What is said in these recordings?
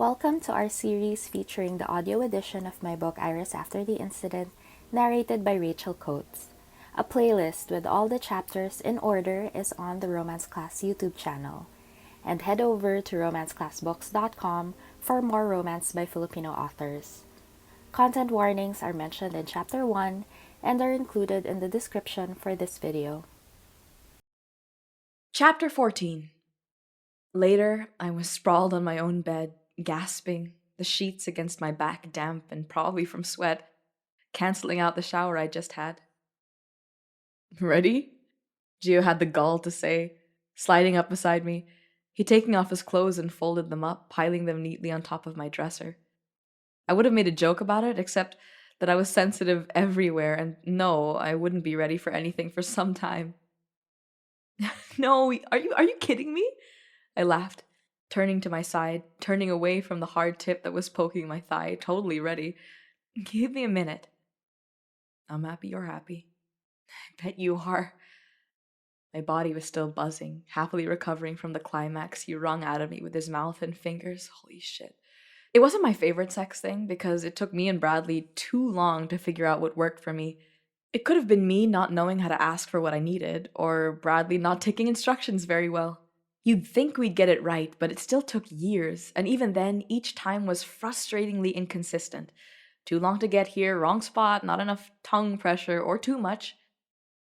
Welcome to our series featuring the audio edition of my book Iris After the Incident, narrated by Rachel Coates. A playlist with all the chapters in order is on the Romance Class YouTube channel. And head over to romanceclassbooks.com for more romance by Filipino authors. Content warnings are mentioned in Chapter 1 and are included in the description for this video. Chapter 14. Later, I was sprawled on my own bed, gasping, the sheets against my back damp and probably from sweat, canceling out the shower I just had. Ready? Gio had the gall to say, sliding up beside me. He'd taken off his clothes and folded them up, piling them neatly on top of my dresser. I would have made a joke about it, except that I was sensitive everywhere, and no, I wouldn't be ready for anything for some time. No, are you kidding me? I laughed, turning to my side, turning away from the hard tip that was poking my thigh, totally ready. Give me a minute. I'm happy you're happy. I bet you are. My body was still buzzing, happily recovering from the climax he wrung out of me with his mouth and fingers. Holy shit. It wasn't my favorite sex thing because it took me and Bradley too long to figure out what worked for me. It could have been me not knowing how to ask for what I needed, or Bradley not taking instructions very well. You'd think we'd get it right, but it still took years, and even then, each time was frustratingly inconsistent. Too long to get here, wrong spot, not enough tongue pressure, or too much.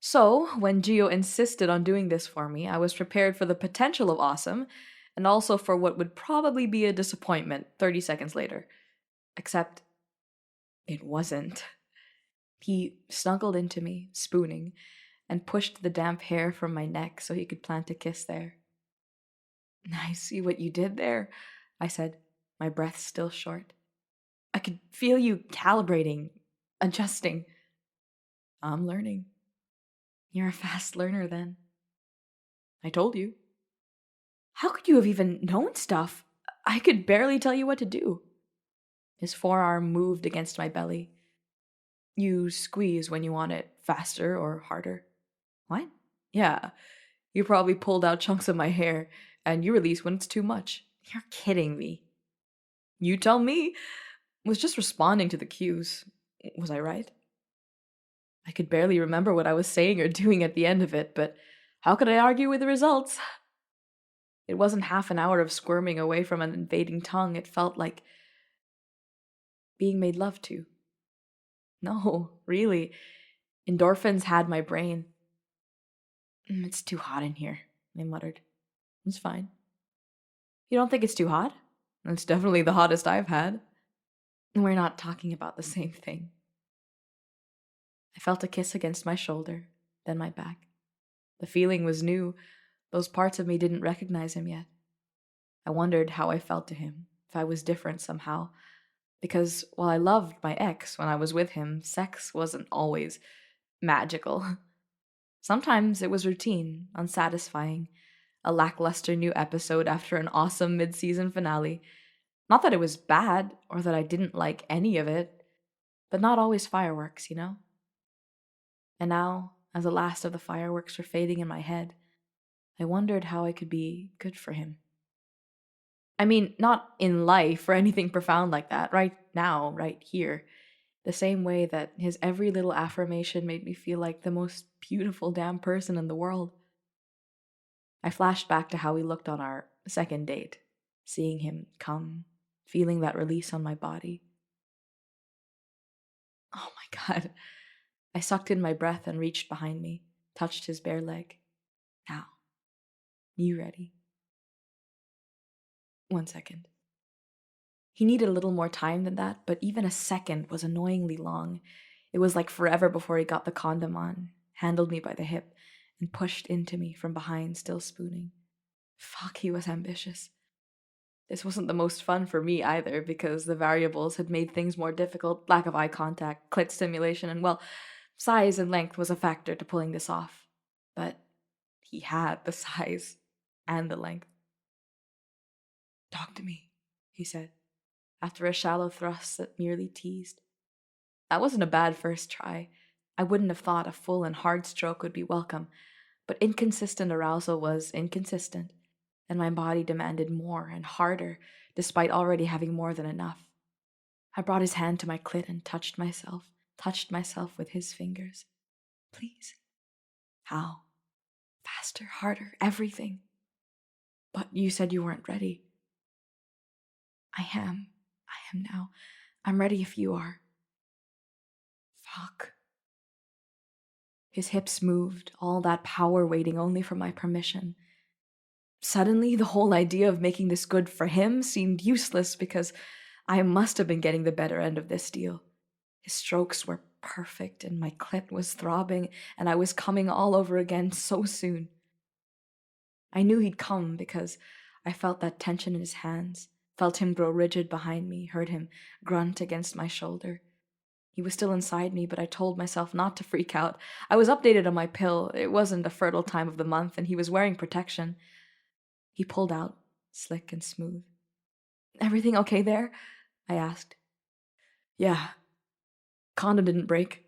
So, when Gio insisted on doing this for me, I was prepared for the potential of awesome, and also for what would probably be a disappointment 30 seconds later. Except, it wasn't. He snuggled into me, spooning, and pushed the damp hair from my neck so he could plant a kiss there. I see what you did there, I said, my breath still short. I could feel you calibrating, adjusting. I'm learning. You're a fast learner then. I told you. How could you have even known stuff? I could barely tell you what to do. His forearm moved against my belly. You squeeze when you want it faster or harder. What? Yeah. You probably pulled out chunks of my hair, and you release when it's too much. You're kidding me. You tell me. Was just responding to the cues. Was I right? I could barely remember what I was saying or doing at the end of it, but how could I argue with the results? It wasn't half an hour of squirming away from an invading tongue. It felt like being made love to. No, really. Endorphins had my brain. It's too hot in here, I muttered. It's fine. You don't think it's too hot? It's definitely the hottest I've had. We're not talking about the same thing. I felt a kiss against my shoulder, then my back. The feeling was new. Those parts of me didn't recognize him yet. I wondered how I felt to him, if I was different somehow. Because while I loved my ex when I was with him, sex wasn't always magical. Sometimes it was routine, unsatisfying, a lackluster new episode after an awesome mid-season finale. Not that it was bad, or that I didn't like any of it, but not always fireworks, you know? And now, as the last of the fireworks were fading in my head, I wondered how I could be good for him. I mean, not in life or anything profound like that, right now, right here. The same way that his every little affirmation made me feel like the most beautiful damn person in the world. I flashed back to how we looked on our second date, seeing him come, feeling that release on my body. Oh my god. I sucked in my breath and reached behind me, touched his bare leg. Now, you ready? 1 second. He needed a little more time than that, but even a second was annoyingly long. It was like forever before he got the condom on, handled me by the hip, and pushed into me from behind, still spooning. Fuck, he was ambitious. This wasn't the most fun for me either, because the variables had made things more difficult. Lack of eye contact, clit stimulation, and well, size and length was a factor to pulling this off. But he had the size and the length. Talk to me, he said, after a shallow thrust that merely teased. That wasn't a bad first try. I wouldn't have thought a full and hard stroke would be welcome, but inconsistent arousal was inconsistent, and my body demanded more and harder, despite already having more than enough. I brought his hand to my clit and touched myself with his fingers. Please. How? Faster, harder, everything. But you said you weren't ready. I am now. I'm ready if you are. Fuck. His hips moved, all that power waiting only for my permission. Suddenly, the whole idea of making this good for him seemed useless because I must have been getting the better end of this deal. His strokes were perfect, and my clit was throbbing, and I was coming all over again so soon. I knew he'd come because I felt that tension in his hands, felt him grow rigid behind me, heard him grunt against my shoulder. He was still inside me, but I told myself not to freak out. I was updated on my pill. It wasn't a fertile time of the month, and he was wearing protection. He pulled out, slick and smooth. Everything okay there? I asked. Yeah. Condom didn't break.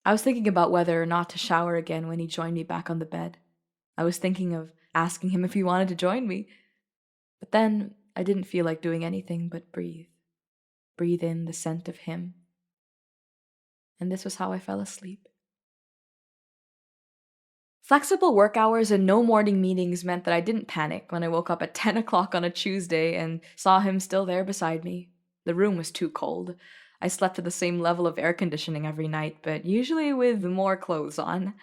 I was thinking about whether or not to shower again when he joined me back on the bed. I was thinking of asking him if he wanted to join me. But then I didn't feel like doing anything but breathe. Breathe in the scent of him. And this was how I fell asleep. Flexible work hours and no morning meetings meant that I didn't panic when I woke up at 10 o'clock on a Tuesday and saw him still there beside me. The room was too cold. I slept at the same level of air conditioning every night, but usually with more clothes on.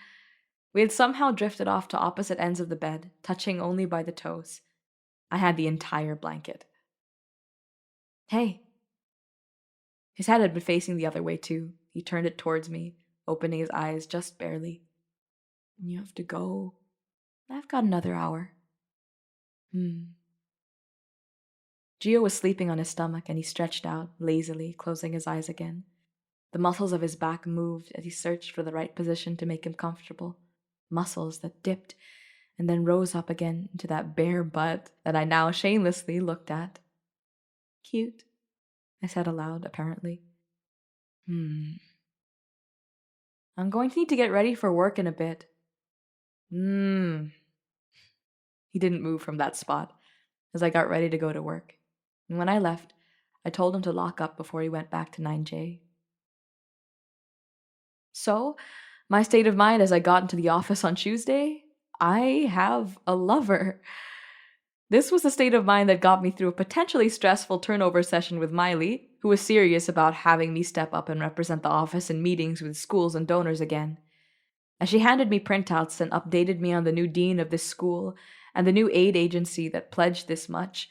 We had somehow drifted off to opposite ends of the bed, touching only by the toes. I had the entire blanket. Hey. His head had been facing the other way too. He turned it towards me, opening his eyes just barely. You have to go. I've got another hour. Gio was sleeping on his stomach and he stretched out, lazily, closing his eyes again. The muscles of his back moved as he searched for the right position to make him comfortable. Muscles that dipped and then rose up again into that bare butt that I now shamelessly looked at. Cute, I said aloud, apparently. I'm going to need to get ready for work in a bit. He didn't move from that spot as I got ready to go to work. And when I left, I told him to lock up before he went back to 9J. So, my state of mind as I got into the office on Tuesday, I have a lover. This was the state of mind that got me through a potentially stressful turnover session with Miley, who was serious about having me step up and represent the office in meetings with schools and donors again. As she handed me printouts and updated me on the new dean of this school and the new aid agency that pledged this much,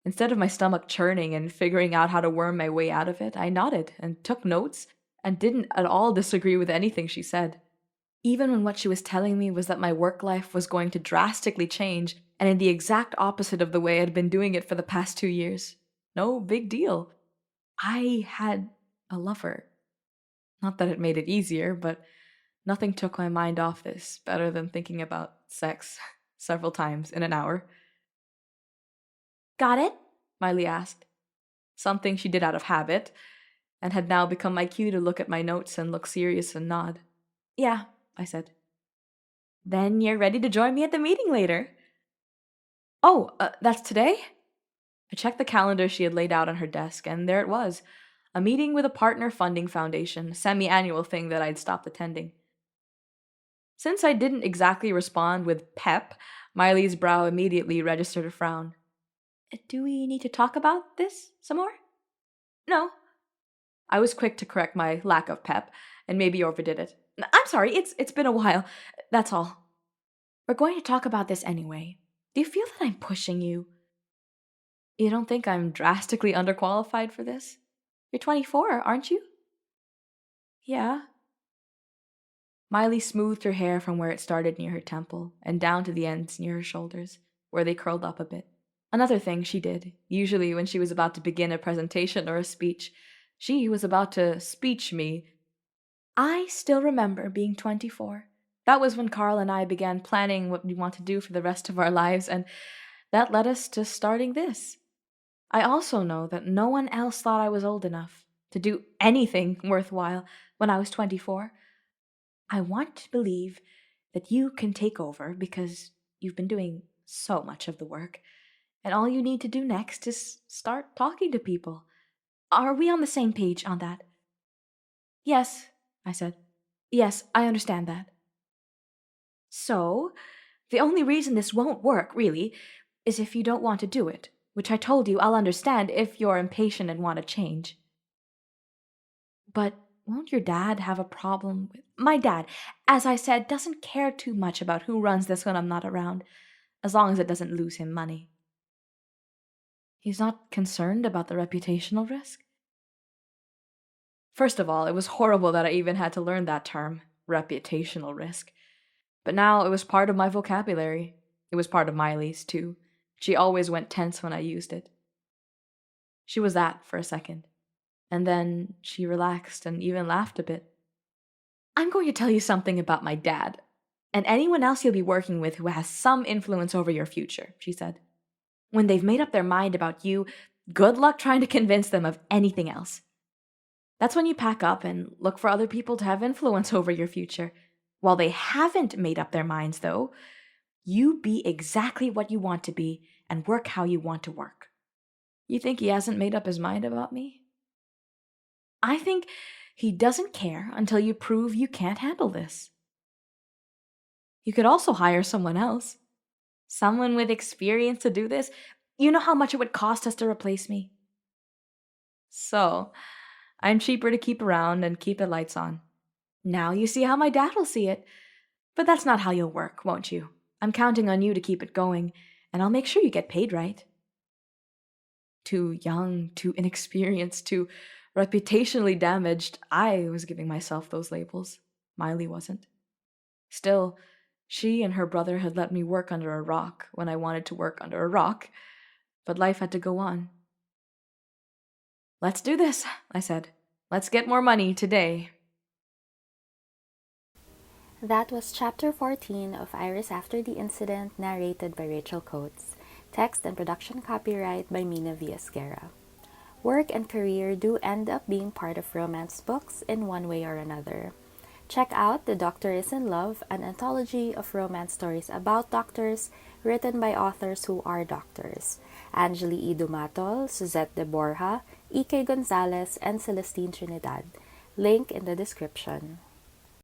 instead of my stomach churning and figuring out how to worm my way out of it, I nodded and took notes and didn't at all disagree with anything she said. Even when what she was telling me was that my work life was going to drastically change and in the exact opposite of the way I'd been doing it for the past 2 years. No big deal. I had a lover. Not that it made it easier, but nothing took my mind off this better than thinking about sex several times in an hour. Got it? Miley asked. Something she did out of habit, and had now become my cue to look at my notes and look serious and nod. Yeah, I said. Then you're ready to join me at the meeting later. Oh, that's today? I checked the calendar she had laid out on her desk, and there it was. A meeting with a partner funding foundation, a semi-annual thing that I'd stopped attending. Since I didn't exactly respond with pep, Miley's brow immediately registered a frown. Do we need to talk about this some more? No. I was quick to correct my lack of pep, and maybe overdid it. I'm sorry, it's been a while. That's all. We're going to talk about this anyway. Do you feel that I'm pushing you? You don't think I'm drastically underqualified for this? You're 24, aren't you? Yeah. Miley smoothed her hair from where it started near her temple and down to the ends near her shoulders, where they curled up a bit. Another thing she did, usually when she was about to begin a presentation or a speech, she was about to speech me. I still remember being 24. That was when Carl and I began planning what we want to do for the rest of our lives, and that led us to starting this. I also know that no one else thought I was old enough to do anything worthwhile when I was 24. I want to believe that you can take over because you've been doing so much of the work. And all you need to do next is start talking to people. Are we on the same page on that? Yes, I said. Yes, I understand that. So, the only reason this won't work, really, is if you don't want to do it, which I told you I'll understand if you're impatient and want to change. But won't your dad have a problem with. My dad, as I said, doesn't care too much about who runs this when I'm not around, as long as it doesn't lose him money. He's not concerned about the reputational risk? First of all, it was horrible that I even had to learn that term, reputational risk. But now it was part of my vocabulary. It was part of Miley's, too. She always went tense when I used it. She was that for a second. And then she relaxed and even laughed a bit. I'm going to tell you something about my dad, and anyone else you'll be working with who has some influence over your future, she said. When they've made up their mind about you, good luck trying to convince them of anything else. That's when you pack up and look for other people to have influence over your future. While they haven't made up their minds, though, you be exactly what you want to be and work how you want to work. You think he hasn't made up his mind about me? I think he doesn't care until you prove you can't handle this. You could also hire someone else. Someone with experience to do this. You know how much it would cost us to replace me? So, I'm cheaper to keep around and keep the lights on. Now you see how my dad will see it. But that's not how you'll work, won't you? I'm counting on you to keep it going, and I'll make sure you get paid right. Too young, too inexperienced, too reputationally damaged, I was giving myself those labels. Miley wasn't. Still, she and her brother had let me work under a rock when I wanted to work under a rock, but life had to go on. Let's do this, I said. Let's get more money today. That was Chapter 14 of Iris After the Incident, narrated by Rachel Coates. Text and production copyright by Mina Villasquera. Work and career do end up being part of romance books in one way or another. Check out The Doctor is in Love, an anthology of romance stories about doctors written by authors who are doctors. Angeli E. Dumatol, Suzette de Borja, E.K. Gonzalez, and Celestine Trinidad. Link in the description.